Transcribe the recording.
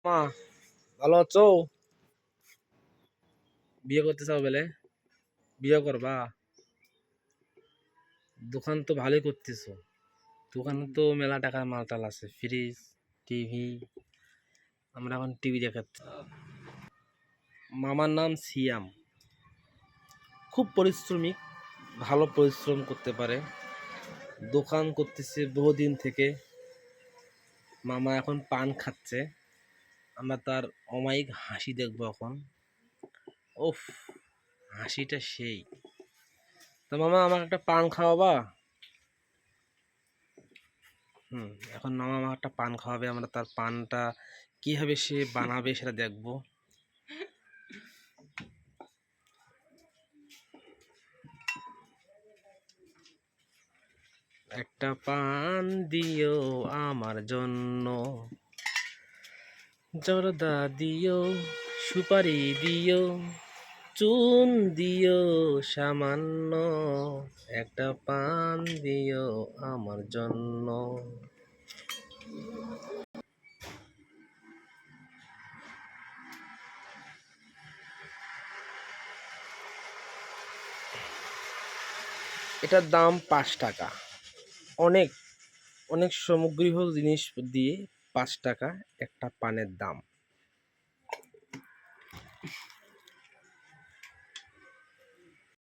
মা ভালো আছো? বিয়ে করতে চাও বলে? বিয়ে করবা? দোকান তো ভালোই করতেছো। দোকানে তো মেলা টাকার মালটাল আছে, ফ্রিজ, টিভি। আমরা এখন টিভি দেখাচ্ছি। মামার নাম সিয়াম। খুব পরিশ্রমিক, ভালো পরিশ্রম করতে পারে। দোকান করতেছে বহুদিন থেকে। মামা এখন পান খাচ্ছে। আমরা তার অমায়িক হাসি দেখবো এখন। ওফ, হাসিটা সেই। তো মামা আমাকে একটা পান খাওয়াবা? এখন মামা আমাকে একটা পান খাওয়াবে। আমরা তার পানটা কিভাবে সে বানাবে সেটা দেখবো। একটা পান দিও আমার জন্য, জর্দা দিও, সুপারি দিও, চুন দিও সামান্য, একটা পান দিও আমার জন্য। এটার দাম 5 টাকা। অনেক অনেক সামগ্রী জিনিস দিয়ে 5 টাকা একটা পানের দাম।